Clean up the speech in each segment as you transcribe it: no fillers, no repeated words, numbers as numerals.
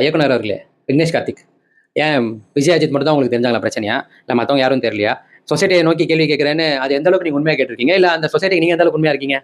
இயக்குனர் அவர்களே, விக்னேஷ் கார்த்திக். ஏன் விஜய், அஜித் மட்டும் தான் உங்களுக்கு தெரிஞ்சாங்களா பிரச்சனையா? இல்ல மத்தவங்க யாரும் தெரியலையா? சொசைட்டிய நோக்கி கேள்வி கேட்கிறேன்னு, அது எந்த அளவுக்கு நீங்க உண்மையா கேட்டிருக்கீங்க? இல்ல அந்த சொசைட்டிக்கு நீங்க எந்த அளவுக்கு உண்மையா இருக்கீங்க?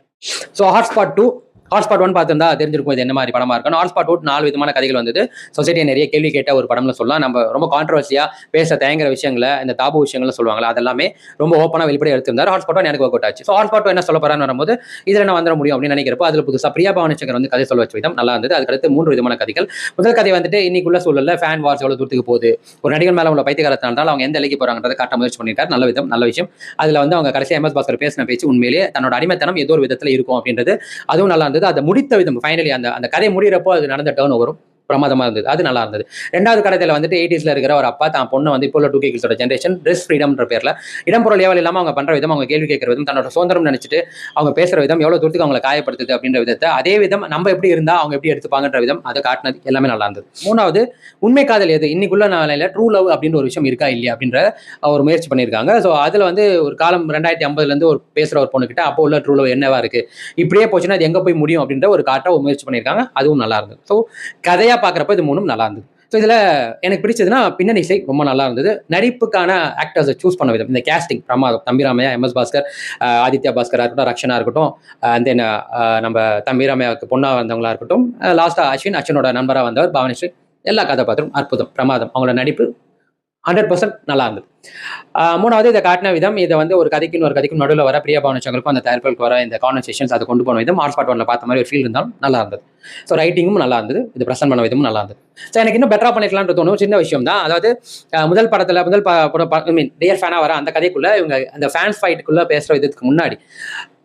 ஸோ ஹாட்ஸ்பாட் 2, ஹாட்ஸ்பாட் 1 பார்த்திருந்தா தெரிஞ்சிருக்கும் இது என்ன மாரி படமா இருக்குன்னு. ஹாட்ஸ்பாட் 2 4 விதமான கதைகள் வந்தது. சொசைட்டிய நிறைய கேள்வி கேட்ட ஒரு படம்னு சொல்லலாம். நம்ம ரொம்ப கான்ட்ரோவர்சியா பேச தயங்குற விஷயங்கள, இந்த தாபு விஷயங்கள்னு சொல்லுவாங்கல்ல, அதெல்லாமே ரொம்ப ஓப்பனா வெளிப்படையா எடுத்திருந்தாரு. ஹாட்ஸ்பாட் 1 எனக்கு ஒர்க் அவுட் ஆச்சு. ஸோ ஹாட்ஸ்பாட் 2 என்ன சொல்ல போறான்னு வரும்போது, இதுல என்ன வந்துர முடியும் அப்படின்னு நினைக்கிறப்போ, அதுல புதுசா பிரியா பவானி சங்கர் வந்து கதை சொல்ல வச்ச விதம் நல்லா இருந்தது. அதுக்கடுத்து 3 விதமான கதைகள். முதல் கதை வந்துட்டு இன்னைக்குள்ள சூழல்ல ஃபேன் வார்ஸ் எவ்வளவு தூரத்துக்கு போகுது, ஒரு நடிகர் மேல உள்ள பைத்தியக்காரத்தினால அவங்க எந்த எல்லைக்கு போறாங்கன்றதை காட்ட முயற்சி பண்ணியிருக்காரு. நல்ல விதம், நல்ல விஷயம். அதுல வந்து அவங்க கடைசியா எம்.எஸ். பாஸ்கர் பேசின பேச்சு உண்மையிலேயே தன்னோட அடிமைத்தனம் ஏதோ ஒரு விதத்துல இருக்கும் அப்படின்றது அதுவும் நல்லா இருந்தது. அதை முடித்த விதம் ஃபைனலி அந்த அந்த கதை முடிகிறப்போ அது நடந்த டர்ன் ஓவரும் பிரமாதமா இருந்தது. அது நல்லா இருந்தது. 2வது கடைசியில வந்துட்டு 80ஸ்ல இருக்கிற ஒரு அப்பா தான் பொண்ணு வந்து இப்போ உள்ள 2K கிட்ஸோட ஜெனரேஷன் ட்ரெஸ் ஃப்ரீடம்ன்ற பேர்ல இடம்பொருள் ஏவல் இல்லாம அவங்க பண்ற விதம், அவங்க கேள்வி கேட்கிற விதம், தன்னோட சுதந்திரம் நினைச்சிட்டு அவங்க பேசுற விதம் எவ்வளவு தூரத்துக்கு அவங்களை காயப்படுத்துது அப்படின்ற விதத்தை, அதே விதம் நம்ம எப்படி இருந்தா அவங்க எப்படி எடுத்துப்பாங்கன்ற விதம் அதை காட்டினது எல்லாமே நல்லா இருந்தது. 3வது உண்மை காதல் எது, இன்னைக்குள்ள நாளையில ட்ரூ லவ் அப்படின்ற ஒரு விஷயம் இருக்கா இல்லையா அப்படின்ற ஒரு முயற்சி பண்ணியிருக்காங்க. ஸோ அதுல வந்து ஒரு காலம் 2050ல இருந்து ஒரு பேசுற ஒரு பொண்ணு கிட்ட அப்போ உள்ள ட்ரூ லவ் என்னவா இருக்கு, இப்படியே போச்சுன்னா அது எங்க போய் முடியும் அப்படின்ற ஒரு காட்ட ஒரு முயற்சி பண்ணியிருக்காங்க. அதுவும் நல்லா இருந்தது. ஸோ கதையா பாக்குறப்ப இது 3ம் நல்லா இருந்தது. ஸோ இதுல எனக்கு பிடிச்சதுன்னா பின்னணி இசை ரொம்ப நல்லா இருந்தது. நடிப்புக்கான ஆக்டர்ஸை சூஸ் பண்ண விதம், இந்த கேஸ்டிங் பிரமாதம். தம்பிராமையா, எம்.எஸ். பாஸ்கர், ஆதித்யா பாஸ்கரா இருக்கட்டும், ரக்ஷனா இருக்கட்டும், தென் நம்ம தம்பிராமையாவுக்கு பொண்ணா வந்தவங்களா இருக்கட்டும், லாஸ்டா அஸ்வினோட நண்பரா வந்தவர் பவானிஸ்ரீ, எல்லா கதாபாத்திரம் அற்புதம், பிரமாதம். அவங்களோட நடிப்பு 100% நல்லா இருந்தது. 3வது இதை காட்டின விதம், இதை வந்து ஒரு கதைக்கும் ஒரு கதைக்கும் நடுவில் வர பிரியா பவானி சங்கருக்கும் அந்த தயாரிப்புகளுக்கு வர இந்த கான்வர்சேஷன்ஸ் அதை கொண்டு போன விதம் ஹாட்ஸ்பாட் 1ல பார்த்த மாதிரி ஒரு ஃபீல் இருந்தாலும் நல்லா இருந்தது. ஸோ ரைட்டிங்கும் நல்லா இருந்தது, இது பிரசன்ட் பண்ண விதமும் நல்லா இருந்தது. ஸோ எனக்கு இன்னும் பெட்டரா பண்ணிக்கலாம்னு தோணும். சின்ன விஷயம் தான். அதாவது முதல் படத்துல டியர் ஃபேனா வர அந்த கதைக்குள்ள இவங்க அந்த ஃபேன்ஸ் ஃபைட்டுக்குள்ள பேசுற விதத்துக்கு முன்னாடி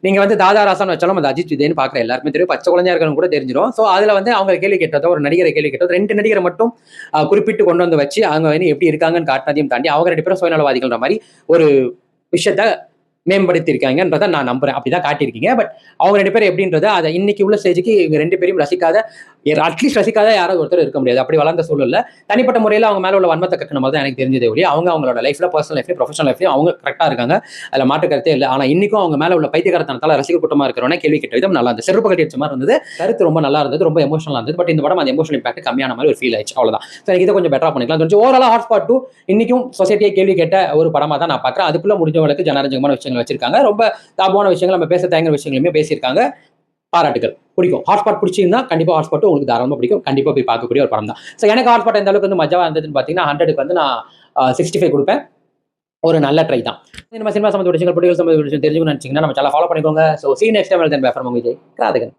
நீங்க வந்து தாதா ராசான்னு வச்சாலும் அந்த அஜித் விஜய்னு பாக்குற எல்லாருமே தெரியும், பச்சை குழந்தையா இருக்கணும் கூட தெரிஞ்சிடும். ஸோ அதுல வந்து அவங்க கேள்வி கேட்டதோ, ஒரு நடிகரை கேள்வி கேட்டதோ, 2 நடிகரை மட்டும் குறிப்பிட்டு கொண்டு வந்து வச்சு அவங்க வந்து எப்படி இருக்காங்கன்னு காட்டினதையும் தாண்டி அவங்க 2 பேரும் சுயநலவாதிகள்ன்ற மாதிரி ஒரு விஷயத்த மேம்படுத்தி இருக்காங்கன்றதை நான் நம்புறேன். அப்படிதான் காட்டியிருக்கீங்க. பட் அவங்க 2 பேரும் எப்படின்றத அதை இன்னைக்கு உள்ள ஸ்டேஜுக்கு இவங்க 2 பேரையும் ரசிக்காத, அட்லீஸ்ட் ரசிக்காத யாராவது ஒருத்தர் இருக்க முடியாது. அப்படி வளர்ந்த சூழல்ல தனிப்பட்ட முறையில் அவங்க மேல உள்ள வன்மத்தை கட்டின மாதிரி தான் எனக்கு தெரிஞ்சதே ஒழிய, அவங்களோட லைஃப்ல, பர்சனல் லைஃப்ல, ப்ரொஃபஷனல் லைஃப்லயும் அவங்க கரெக்டா இருக்காங்க. அதுல மாற்று கருத்தே இல்லை. ஆனா இன்னைக்கும் அவங்க மேல உள்ள பைத்தியகாரத்தனத்தால ரசிகர் கூட்டமா இருக்கிறவனே கேள்வி கேட்ட விதம் நல்லா இருந்தது. செருப்பு கட்டி வச்ச மாதிரி இருந்தது. கருத்து ரொம்ப நல்லா இருந்தது, ரொம்ப எமோஷனலா இருந்தது. பட் இந்த படம் அந்த எமோஷனல் இம்பாக்ட் கம்மியான மாதிரி ஒரு ஃபீல் ஆயிடுச்சு. அவ்வளவுதான். ஸோ எனக்கு இதை கொஞ்சம் பெட்டரா பண்ணிக்கலாம் தோணுச்சு. ஓவராலா ஹாட்ஸ்பாட் 2 இன்னைக்கும் சொசைட்டியை கேள்வி கேட்ட ஒரு படமா தான் நான் பார்க்கிறேன். அதுக்குள்ள முடிஞ்சவங்களுக்கு ஜனரஞ்சகமான விஷயங்கள் வச்சிருக்காங்க. ரொம்ப தாபமான விஷயங்கள், நம்ம பேச தயங்குற விஷயங்களுமே பேசியிருக்காங்க. பாராட்டுகள். பிடிக்கும். ஹாட்ஸ்பாட் பிடிச்சிருந்தா கண்டிப்பா ஹாட்ஸ்பாட் உங்களுக்கு தாராளமா பிடிக்கும். கண்டிப்பா போய் பார்க்கக்கூடிய ஒரு படம் தான். ஸோ எனக்கு ஹாட்ஸ்பாட் எந்த அளவுக்கு வந்து மஜாவா இருந்ததுன்னு பார்த்தீங்கன்னா 100க்கு வந்து நான் 65 கொடுப்பேன். ஒரு நல்ல ட்ரை தான். சினிமா சம்பந்தப்பட்ட விஷயங்கள், பொலிட்டிக்கல் சம்பந்தப்பட்ட விஷயம் தெரிஞ்சுக்கணும்னு நினைச்சீங்கன்னா நம்ம சேனலை ஃபாலோ பண்ணிக்கோங்க. So see you next time. Then bye from Vijay Radhagan.